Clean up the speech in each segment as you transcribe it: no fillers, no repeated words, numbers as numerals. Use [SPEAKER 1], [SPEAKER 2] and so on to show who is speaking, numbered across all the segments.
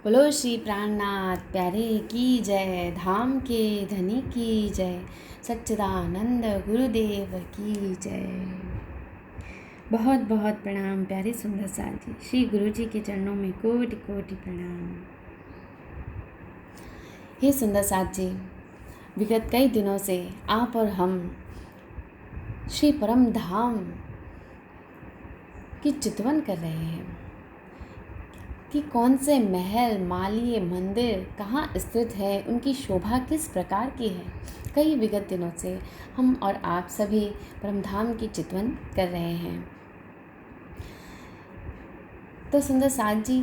[SPEAKER 1] बोलो श्री प्राणनाथ प्यारे की जय, धाम के धनी की जय, सच्चिदानंद गुरुदेव की जय। बहुत बहुत प्रणाम प्यारे सुंदर साल जी। श्री गुरु जी के चरणों में कोटि कोटि प्रणाम। हे सुंदर साथ जी, विगत कई दिनों से आप और हम श्री परम धाम की चितवन कर रहे हैं कि कौन से महल मालिए मंदिर कहाँ स्थित है, उनकी शोभा किस प्रकार की है। कई विगत दिनों से हम और आप सभी परमधाम की चितवन कर रहे हैं। तो सुंदर साथ जी,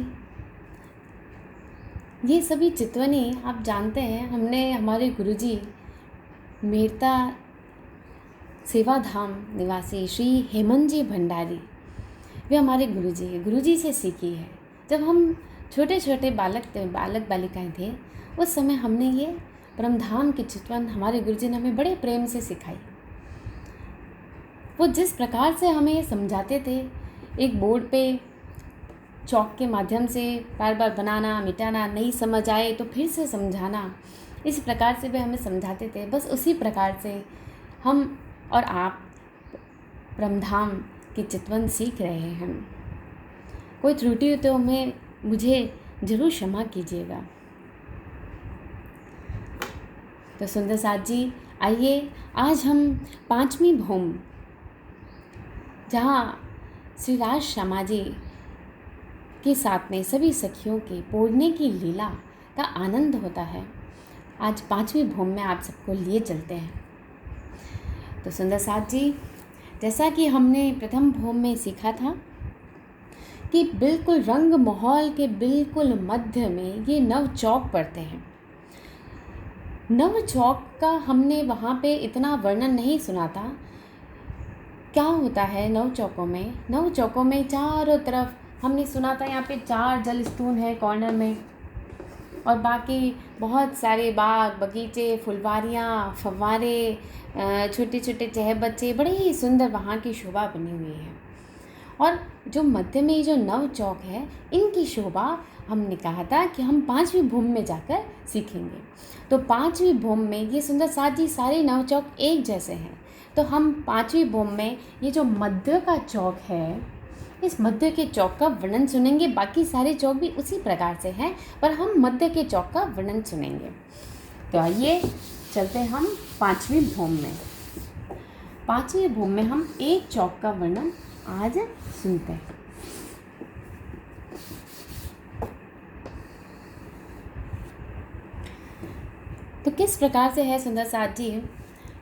[SPEAKER 1] ये सभी चितवनी आप जानते हैं, हमने हमारे गुरुजी मेरता सेवाधाम निवासी श्री हेमंत जी भंडारी, वे हमारे गुरुजी से सीखी है। जब हम छोटे छोटे बालक बालिकाएं थे, उस समय हमने ये परमधाम की चितवन हमारे गुरुजी ने हमें बड़े प्रेम से सिखाई। वो जिस प्रकार से हमें ये समझाते थे, एक बोर्ड पे चौक के माध्यम से बार बार बनाना मिटाना, नहीं समझ आए तो फिर से समझाना, इस प्रकार से वे हमें समझाते थे। बस उसी प्रकार से हम और आप परमधाम की चितवन सीख रहे हैं। कोई त्रुटि तो मुझे ज़रूर क्षमा कीजिएगा। तो सुंदर साथ जी, आइए आज हम पांचवी भूम, जहाँ श्री राज श्यामा जी के साथ में सभी सखियों के पोड़ने की लीला का आनंद होता है, आज पांचवी भूम में आप सबको लिए चलते हैं। तो सुंदर साथ जी, जैसा कि हमने प्रथम भूम में सीखा था कि बिल्कुल रंग माहौल के बिल्कुल मध्य में ये नव चौक पड़ते हैं। नव चौक का हमने वहाँ पे इतना वर्णन नहीं सुना था। क्या होता है नव चौकों में? नव चौकों में चारों तरफ हमने सुना था, यहाँ पे 4 जल स्तून है कॉर्नर में, और बाकी बहुत सारे बाग बगीचे, फुलवारियाँ, फव्वारे, छोटे छोटे चहबच्चे, बड़े ही सुंदर वहाँ की शोभा बनी हुई है। और जो मध्य में जो नव चौक है, इनकी शोभा हमने कहा था कि हम पांचवी भूम में जाकर सीखेंगे। तो पांचवी भूम में ये सुंदर साथ जी सारे नव चौक एक जैसे हैं। तो हम पांचवी भूम में ये जो मध्य का चौक है, इस मध्य के चौक का वर्णन सुनेंगे। बाकी सारे चौक भी उसी प्रकार से हैं, पर हम मध्य के चौक का वर्णन सुनेंगे। तो आइए चलते हम पांचवी भूम में। पांचवी भूम में हम एक चौक का वर्णन आज सुनते हैं। तो किस प्रकार से है सुंदर साथ जी?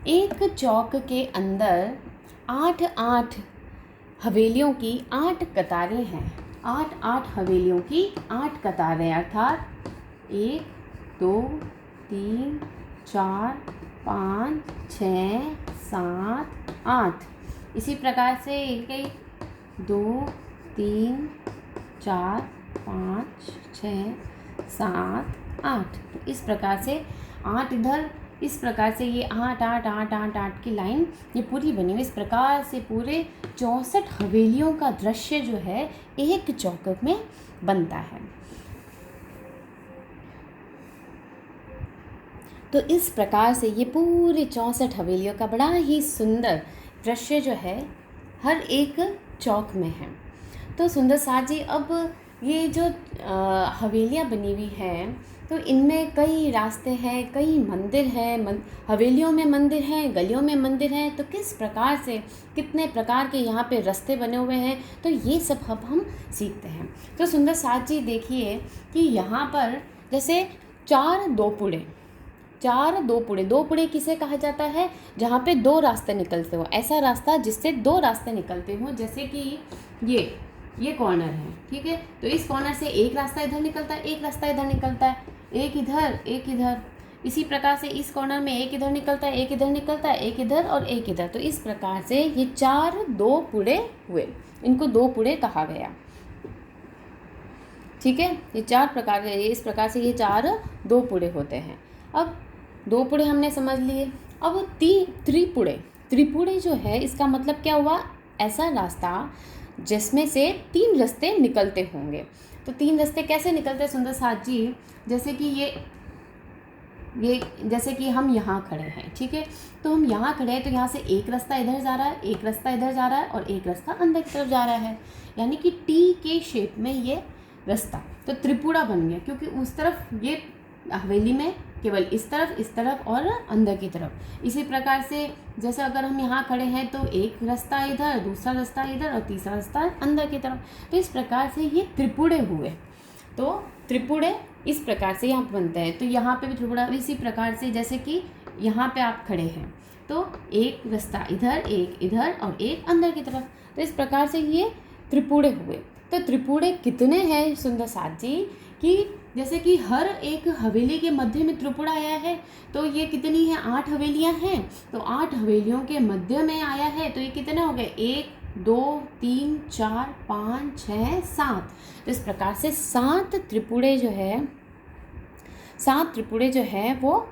[SPEAKER 1] एक चौक के अंदर 8 हवेलियों की 8 कतारें हैं। 8 हवेलियों की 8 कतारें, अर्थात 1 2 3 4 5 6 7 8। इसी प्रकार से 1 2 3 4 5 6 7 8। तो इस प्रकार से 8 इधर, इस प्रकार से ये 8 8 8 8 8 की लाइन ये पूरी बनी हुई। इस प्रकार से पूरे 64 हवेलियों का दृश्य जो है एक चौक में बनता है। तो इस प्रकार से ये पूरे 64 हवेलियों का बड़ा ही सुंदर दृश्य जो है हर एक चौक में है। तो सुंदर साथ जी, अब ये जो हवेलियाँ बनी हुई हैं, तो इनमें कई रास्ते हैं, कई मंदिर हैं, हवेलियों में मंदिर हैं, गलियों में मंदिर हैं। तो किस प्रकार से कितने प्रकार के यहाँ पे रास्ते बने हुए हैं, तो ये सब अब हम सीखते हैं। तो सुंदर साथ जी देखिए कि यहाँ पर जैसे 4 दो पुड़े किसे कहा जाता है? जहाँ पे 2 रास्ते निकलते हो, ऐसा रास्ता जिससे 2 रास्ते निकलते हो। जैसे कि ये कॉर्नर है, ठीक है, तो इस कॉर्नर से एक रास्ता इधर निकलता है, एक रास्ता इधर निकलता है, एक इधर एक इधर। इसी प्रकार से इस कॉर्नर में एक इधर निकलता है, एक इधर निकलता है, एक इधर और एक इधर। तो इस प्रकार से ये 4 2 पुड़े हुए, इनको 2 पुड़े कहा गया, ठीक है। ये 4 प्रकार के, इस प्रकार से ये 4 2 पुड़े होते हैं। अब 2 पुड़े हमने समझ लिए। अब त्रिपुड़े जो है, इसका मतलब क्या हुआ? ऐसा रास्ता जिसमें से 3 रास्ते निकलते होंगे। तो 3 रास्ते कैसे निकलते हैं सुंदर साथ जी? जैसे कि ये जैसे कि हम यहाँ खड़े हैं, ठीक है, तो हम यहाँ खड़े हैं तो यहाँ से एक रास्ता इधर जा रहा है, एक रास्ता इधर जा रहा है और एक रास्ता अंदर की तरफ जा रहा है, यानी कि टी के शेप में ये रास्ता। तो त्रिपुरा बन गया, क्योंकि उस तरफ ये हवेली में केवल इस तरफ और अंदर की तरफ। इसी प्रकार से जैसे अगर हम यहाँ खड़े हैं तो एक रास्ता इधर, दूसरा रास्ता इधर और तीसरा रास्ता अंदर की तरफ। तो इस प्रकार से ये त्रिपुरे हुए। तो त्रिपुरे इस प्रकार से यहाँ बनते हैं। तो यहाँ पे भी त्रिपुरा इसी प्रकार से, जैसे कि यहाँ पे आप खड़े हैं तो एक रास्ता इधर, एक इधर और एक अंदर की तरफ। तो इस प्रकार से ये त्रिपुरे हुए। तो त्रिपुरे कितने हैं सुंदर साथ जी? कि जैसे कि हर एक हवेली के मध्य में त्रिपुरा आया है, तो ये कितनी है? 8 हवेलियाँ हैं। तो 8 हवेलियों के मध्य में आया है, तो ये कितने हो गए? 1 2 3 4 5 6 7। तो इस प्रकार से 7 त्रिपुरे जो है वो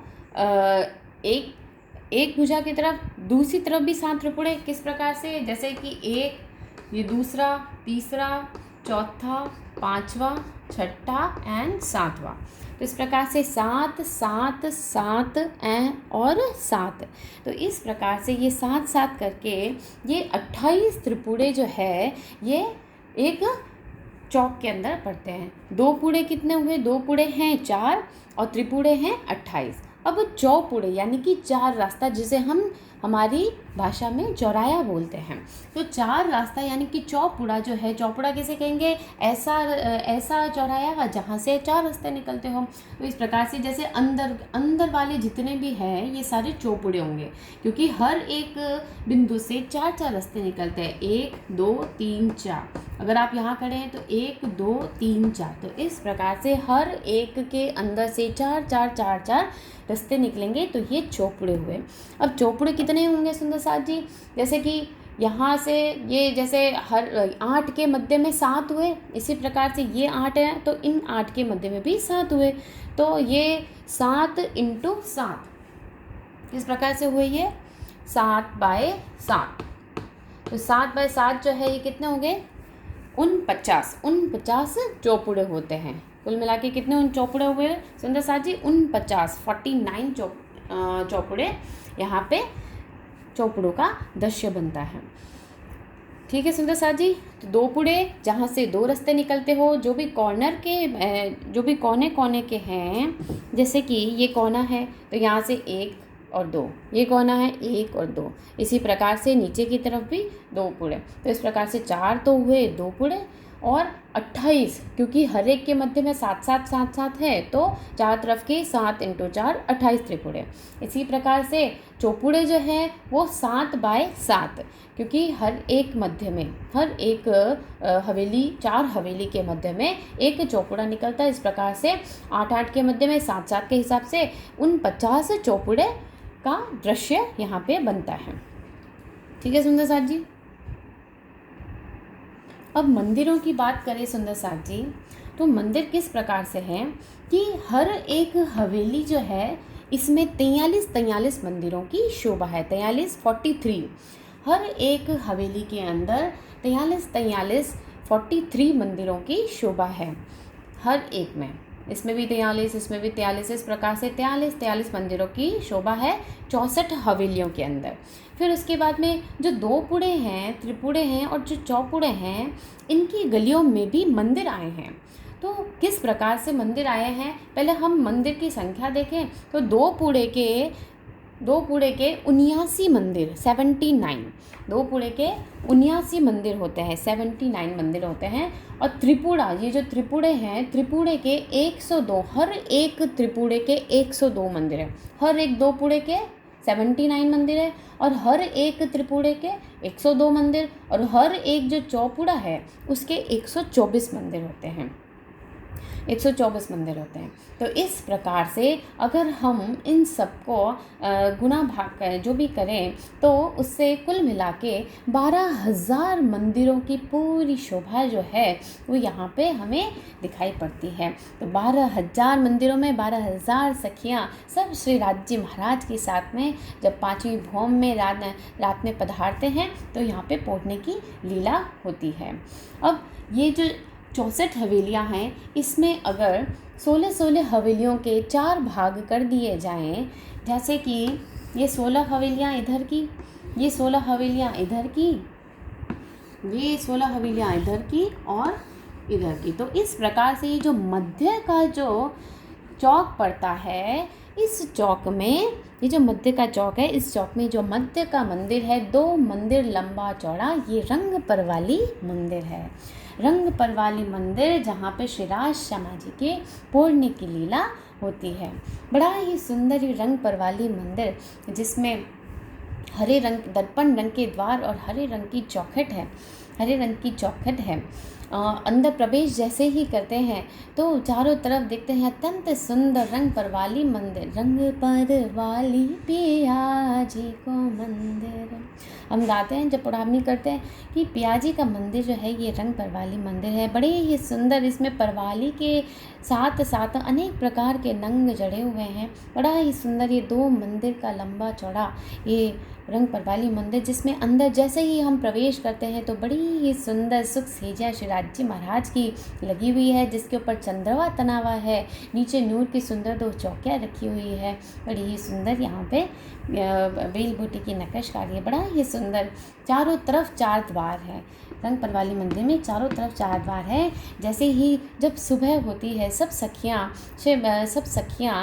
[SPEAKER 1] एक भुजा की तरफ, दूसरी तरफ भी 7 त्रिपुरे। किस प्रकार से? जैसे कि एक, ये दूसरा, तीसरा, चौथा, पांचवा, छठा एंड 7वां। तो इस प्रकार से 7 7 7 और 7। तो इस प्रकार से ये 7 7 करके ये 28 त्रिपुरे जो है ये एक चौक के अंदर पड़ते हैं। 2 पुड़े कितने हुए? 2 पुड़े हैं 4 और त्रिपुरे हैं 28। अब चौपुड़े यानी कि 4 रास्ता, जिसे हम हमारी भाषा में चौराया बोलते हैं। तो 4 रास्ता यानी कि चौपुड़ा जो है, चौपुड़ा किसे कहेंगे? ऐसा चौराया जहाँ से 4 रास्ते निकलते हो। तो इस प्रकार से जैसे अंदर वाले जितने भी हैं ये सारे चौपुड़े होंगे, क्योंकि हर एक बिंदु से 4 रास्ते निकलते हैं। 1 2 3 4। अगर आप यहाँ खड़े हैं तो 1 2 3 4। तो इस प्रकार से हर एक के अंदर से 4 4 4 4 रास्ते निकलेंगे। तो ये चौपुड़े हुए। अब चौपुड़े कितने होंगे सुंदर साथ जी? जैसे कि यहाँ से ये जैसे हर 8 के मध्य में 7 हुए, इसी प्रकार से ये 8 है तो इन 8 के मध्य में भी 7 हुए। तो ये 7 × 7 इस प्रकार से हुए, ये 7/7। तो 7/7 जो है ये कितने हो गए? 49 चौपुड़े होते हैं। कुल मिला के कितने चौपुड़े हुए सुंदर साथ जी? 49 चौपुड़े यहाँ पे चौपुड़ों का दृश्य बनता है। ठीक है सुंदर साथ जी। तो 2 पुड़े जहाँ से 2 रास्ते निकलते हो, जो भी कोने के हैं, जैसे कि ये कोना है तो यहाँ से 1 और 2, ये कोना है 1 और 2। इसी प्रकार से नीचे की तरफ भी 2 पुड़े। तो इस प्रकार से 4 तो हुए 2 पुड़े और 28, क्योंकि हर एक के मध्य में 7 7 7 7 है तो 4 तरफ के 7 × 4 28 त्रिपुरे। इसी प्रकार से चौपुड़े जो है वो 7/7, क्योंकि हर एक मध्य में, हर एक हवेली 4 हवेली के मध्य में एक चौपुड़ा निकलता है। इस प्रकार से 8 8 के मध्य में 7 7 के हिसाब से 49 चौपुड़े का दृश्य यहाँ पे बनता है। ठीक है सुंदर साथ जी। अब मंदिरों की बात करें सुंदर साथ जी, तो मंदिर किस प्रकार से है कि हर एक हवेली जो है इसमें 43 मंदिरों की शोभा है। 43 हर एक हवेली के अंदर 43 मंदिरों की शोभा है हर एक में। इसमें भी 43, इसमें भी 43, इस प्रकार से 43 मंदिरों की शोभा है 64 हवेलियों के अंदर। फिर उसके बाद में जो 2 पुड़े हैं, त्रिपुड़े हैं और जो चौपुड़े हैं, इनकी गलियों में भी मंदिर आए हैं। तो किस प्रकार से मंदिर आए हैं, पहले हम मंदिर की संख्या देखें तो 2 पुड़े के 79 मंदिर, 79। 2 पुड़े के 79 मंदिर होते हैं, 79 मंदिर होते हैं। और त्रिपुरा, ये जो त्रिपुड़े हैं, त्रिपुड़े के 102, हर एक त्रिपुड़े के 102 मंदिर है। हर एक 2 पुड़े के 79 मंदिर है और हर एक त्रिपुड़े के 102 मंदिर, और हर एक जो चौपुड़ा है उसके 124 मंदिर होते हैं। 124 मंदिर होते हैं। तो इस प्रकार से अगर हम इन सबको गुना भाग कर जो भी करें तो उससे कुल मिला के 12,000 मंदिरों की पूरी शोभा जो है वो यहाँ पे हमें दिखाई पड़ती है। तो 12,000 मंदिरों में 12,000 सखियाँ सब श्री राज्य महाराज के साथ में जब 5वीं भौम में रात में पधारते हैं तो यहाँ पे पहुँचने की लीला होती है। अब ये जो 64 हवेलियाँ हैं, इसमें अगर 16-16 हवेलियों के 4 भाग कर दिए जाएं, जैसे कि ये 16 हवेलियाँ इधर की, ये 16 हवेलियाँ इधर की, ये 16 हवेलियाँ इधर की और इधर की, तो इस प्रकार से ये जो मध्य का जो चौक पड़ता है, इस चौक में ये जो मध्य का चौक है, इस चौक में जो मध्य का मंदिर है, 2 मंदिर लंबा चौड़ा, ये रंग परवाली मंदिर है। रंग परवाली मंदिर जहाँ पे श्री राज श्यामा जी के पूर्ण्य की लीला होती है। बड़ा ही सुंदर ये रंग परवाली मंदिर, जिसमें हरे रंग दर्पण रंग के द्वार और हरे रंग की चौखट है, हरे रंग की चौखट है। अंदर प्रवेश जैसे ही करते हैं तो चारों तरफ देखते हैं अत्यंत सुंदर रंग परवाली मंदिर। रंग परवाली पिया जी को मंदिर, हम गाते हैं जब पुरानी करते हैं कि पिया जी का मंदिर जो है ये रंग परवाली मंदिर है। बड़े ही सुंदर, इसमें परवाली के साथ साथ अनेक प्रकार के नंग जड़े हुए हैं। बड़ा ही सुंदर ये 2 मंदिर का लंबा चौड़ा ये रंग परवाली मंदिर, जिसमें अंदर जैसे ही हम प्रवेश करते हैं तो बड़ी ही सुंदर सुख सेजा श्री राज्य महाराज की लगी हुई है, जिसके ऊपर चंद्रवा तना हुआ है। नीचे नूर की सुंदर 2 चौकियाँ रखी हुई है। बड़ी ही सुंदर यहाँ पे बेल बूटी की नक्काशी है, बड़ा ही सुंदर। चारों तरफ 4 द्वार है। रंग परवाली मंदिर में चारों तरफ 4 द्वार है। जैसे ही जब सुबह होती है, सब सखियाँ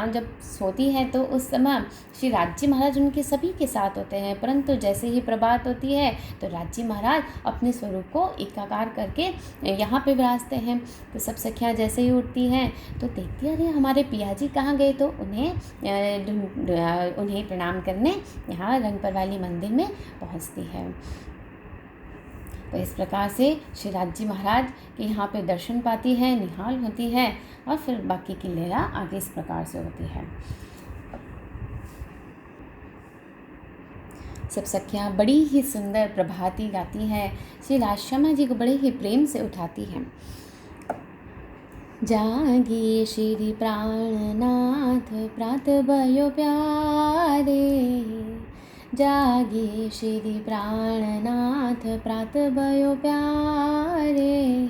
[SPEAKER 1] जब सोती हैं तो उस समय श्री राज्य महाराज उनके सभी के साथ होते हैं, परंतु जैसे ही प्रभात होती है तो राज्य महाराज अपने स्वरूप को एकाकार करके यहाँ पे विराजते हैं। तो सब सखियाँ जैसे ही उठती हैं तो देखती हैं अरे हमारे पिया जी कहाँ गए, तो उन्हें प्रणाम करने यहाँ रंग परवाली मंदिर में पहुँचती है। तो इस प्रकार से श्री राज्य महाराज के यहाँ पे दर्शन पाती है, निहाल होती है और फिर बाकी की लीला आगे इस प्रकार से होती है। सब सखियाँ बड़ी ही सुंदर प्रभाती गाती हैं, श्री राज श्यामा जी को बड़े ही प्रेम से उठाती हैं। जागिए श्री प्राणनाथ प्रात भयो प्यारे, जागिए श्री प्राणनाथ प्रात भयो प्यारे।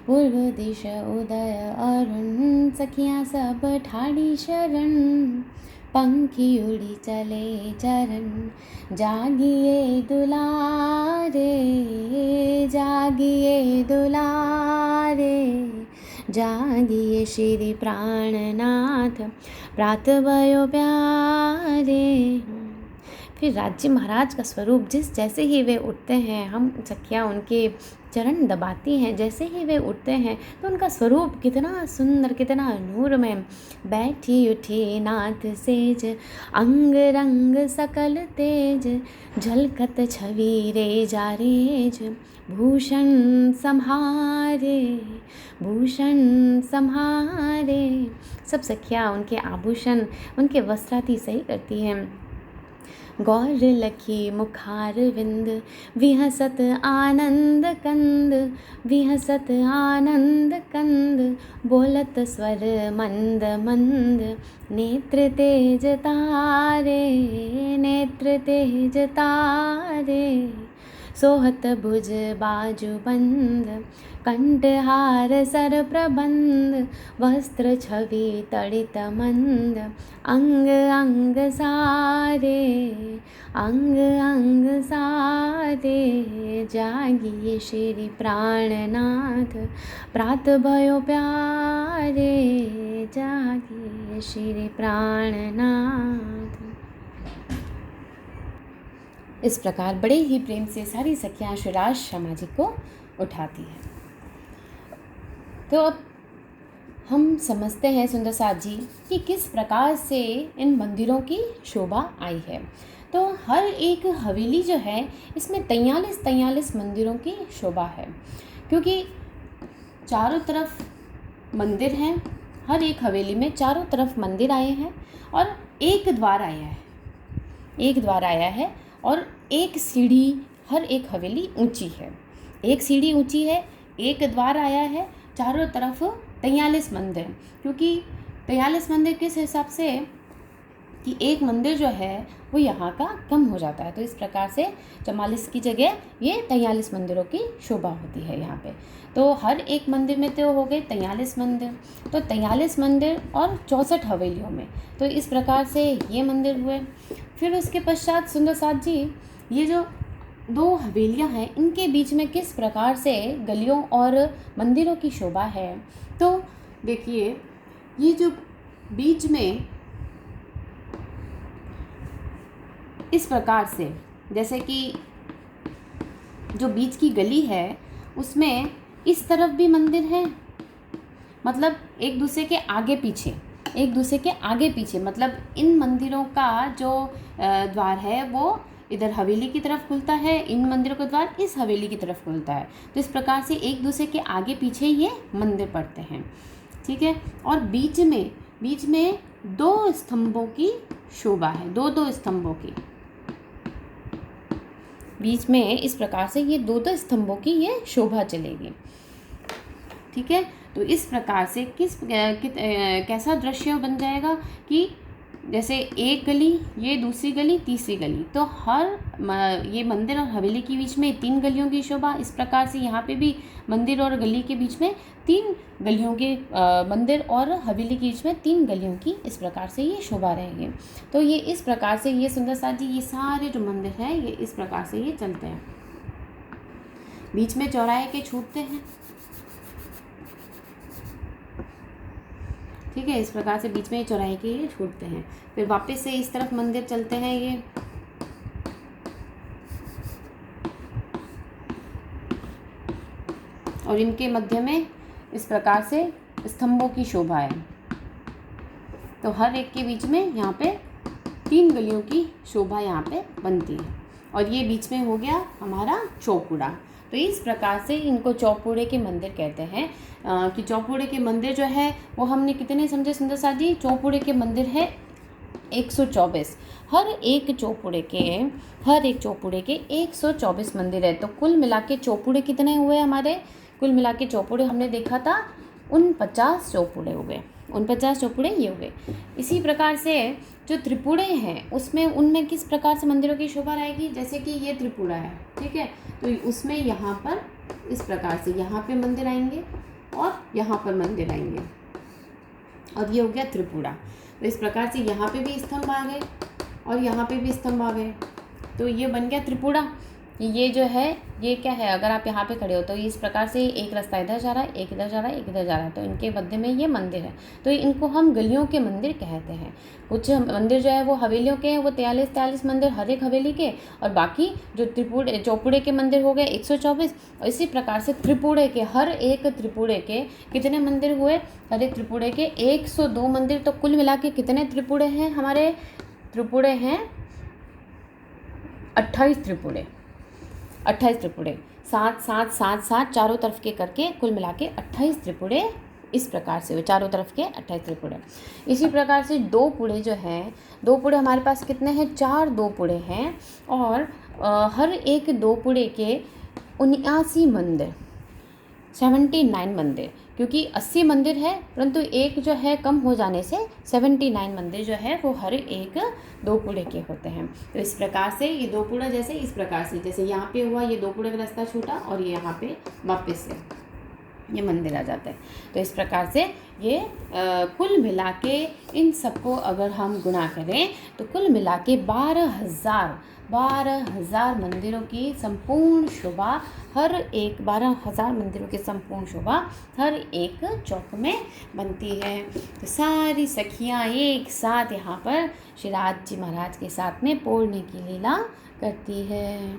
[SPEAKER 1] पूर्व दिश उदय अरुण सखियाँ सब ठाड़ी शरण, पंखी उड़ी चले चरण। जागिए दुलारे, जागिए दुलारे, जागिए श्री प्राणनाथ प्रात भयो प्यारे। फिर राज्य महाराज का स्वरूप जैसे ही वे उठते हैं, हम सखियाँ उनके चरण दबाती हैं। जैसे ही वे उठते हैं तो उनका स्वरूप कितना सुंदर, कितना नूरमय। बैठी उठी नाथ सेज, अंग रंग सकल तेज, झलकत छवि रे जा रेज। भूषण सम्हारे, भूषण सम्हारे। सब सखियाँ उनके आभूषण, उनके वस्त्रादि सही करती हैं। गौर लखी मुखार विंद, विहसत आनंद कंद, विहसत आनंद कंद। बोलत स्वर मंद मंद, नेत्र तेज तारे, नेत्र तेज तारे। सोहत भुज बाजू बंद, कंठहार सर प्रबंध। वस्त्र छवि तड़ित मंद, अंग अंग सारे, अंग अंग सारे। जागिए श्री प्राणनाथ प्रात भयो प्यारे, जागिए श्री प्राणनाथ। इस प्रकार बड़े ही प्रेम से सारी सखियाँ श्री राज श्यामा जी को उठाती हैं। तो अब हम समझते हैं सुंदर साथ जी कि किस प्रकार से इन मंदिरों की शोभा आई है। तो हर एक हवेली जो है इसमें 43 मंदिरों की शोभा है, क्योंकि चारों तरफ मंदिर हैं, हर एक हवेली में चारों तरफ मंदिर आए हैं और एक द्वार आया है, एक द्वार आया है और एक सीढ़ी, हर एक हवेली ऊंची है, एक सीढ़ी ऊंची है, एक द्वार आया है, चारों तरफ 43 मंदिर। क्योंकि 43 मंदिर किस हिसाब से कि एक मंदिर जो है वो यहाँ का कम हो जाता है, तो इस प्रकार से 44 की जगह ये 43 मंदिरों की शोभा होती है यहाँ पे। तो हर एक मंदिर में तो हो गए 43 मंदिर, तो 43 मंदिर और 64 हवेलियों में, तो इस प्रकार से ये मंदिर हुए। फिर उसके पश्चात सुंदर साथ जी, ये जो 2 हवेलियाँ हैं इनके बीच में किस प्रकार से गलियों और मंदिरों की शोभा है। तो देखिए, ये जो बीच में इस प्रकार से, जैसे कि जो बीच की गली है उसमें इस तरफ भी मंदिर है, मतलब एक दूसरे के आगे पीछे, एक दूसरे के आगे पीछे, मतलब इन मंदिरों का जो द्वार है वो इधर हवेली की तरफ खुलता है, इन मंदिरों का द्वार इस हवेली की तरफ खुलता है। तो इस प्रकार से एक दूसरे के आगे पीछे ये मंदिर पड़ते हैं, ठीक है। और बीच में 2 स्तंभों की शोभा है, 2 स्तंभों की, बीच में इस प्रकार से ये 2 स्तंभों की ये शोभा चलेगी, ठीक है। तो इस प्रकार से कैसा दृश्य बन जाएगा कि जैसे एक गली, ये दूसरी गली, तीसरी गली, तो ये मंदिर और हवेली के बीच में 3 गलियों की शोभा। इस प्रकार से यहाँ पे भी मंदिर और गली के बीच में 3 गलियों के मंदिर और हवेली के बीच में 3 गलियों की इस प्रकार से ये शोभा रहेगी। तो ये इस प्रकार से ये सुंदर साथ जी, ये सारे जो मंदिर हैं ये इस प्रकार से ये चलते हैं, बीच में चौराहे के छूटते हैं, ठीक है। इस प्रकार से बीच में चौराहे के ये छूटते हैं, फिर वापस से इस तरफ मंदिर चलते हैं ये, और इनके मध्य में इस प्रकार से स्तंभों की शोभा है। तो हर एक के बीच में यहाँ पे 3 गलियों की शोभा यहाँ पे बनती है, और ये बीच में हो गया हमारा चौपुड़ा। तो इस प्रकार से इनको चौपुड़े के मंदिर कहते हैं। कि चौपुड़े के मंदिर जो है वो हमने कितने समझे सुंदर साथ जी, चौपुड़े के मंदिर है 124, हर एक चौपुड़े के 124 मंदिर है। तो कुल मिला के चौपुड़े कितने हुए हमारे, कुल मिला के चौपुड़े हमने देखा था 49 चौपुड़े हो गए, 49 चौपुड़े ये हुए। इसी प्रकार से जो त्रिपुड़े हैं उसमें उनमें किस प्रकार से मंदिरों की शोभा रहेगी, जैसे कि ये त्रिपुड़ा है, ठीक है। तो उसमें यहाँ पर इस प्रकार से यहाँ पे मंदिर आएंगे और यहाँ पर मंदिर आएंगे, और ये हो गया त्रिपुड़ा। तो इस प्रकार से यहाँ पे भी स्तंभ आ गए और यहाँ पे भी स्तंभ आ गए, तो ये बन गया त्रिपुड़ा। ये जो है ये क्या है, अगर आप यहाँ पे खड़े हो तो इस प्रकार से एक रास्ता इधर जा रहा है, एक इधर जा रहा है, एक इधर जा रहा है, तो इनके मध्य में ये मंदिर है। तो इनको हम गलियों के मंदिर कहते हैं। कुछ मंदिर जो है वो हवेलियों के हैं, वो 43 मंदिर हर एक हवेली के, और बाकी जो चौपुड़े के मंदिर हो गए 124। और इसी प्रकार से त्रिपुड़े के, हर एक त्रिपुड़े के कितने मंदिर हुए, हर एक त्रिपुड़े के 102 मंदिर। तो कुल मिला के कितने त्रिपुड़े हैं हमारे, त्रिपुड़े हैं 28 त्रिपुड़े, 28 त्रिपुड़े, 7 7 7 7 चारों तरफ के करके कुल मिला के 28 त्रिपुड़े इस प्रकार से हुए, चारों तरफ के 28 त्रिपुड़े। इसी प्रकार से 2 पुड़े जो हैं, 2 पुड़े हमारे पास कितने हैं, 4 2 पुड़े हैं, और हर एक 2 पुड़े के 79 मंदिर, 79 मंदिर, क्योंकि 80 मंदिर है परंतु एक जो है कम हो जाने से 79 मंदिर जो है वो हर एक 2 पुड़े के होते हैं। तो इस प्रकार से ये 2 पुड़ा, जैसे इस प्रकार से जैसे यहाँ पे हुआ, ये 2 पुड़े का रास्ता छूटा और ये यहाँ पे वापस से ये मंदिर आ जाता है। तो इस प्रकार से ये कुल मिला के इन सबको अगर हम गुणा करें तो कुल मिला के 12,000 मंदिरों की संपूर्ण शोभा, हर एक 12,000 मंदिरों की संपूर्ण शोभा हर एक चौक में बनती है। तो सारी सखियाँ एक साथ यहाँ पर श्री राज जी महाराज के साथ में पोड़ने की लीला करती है।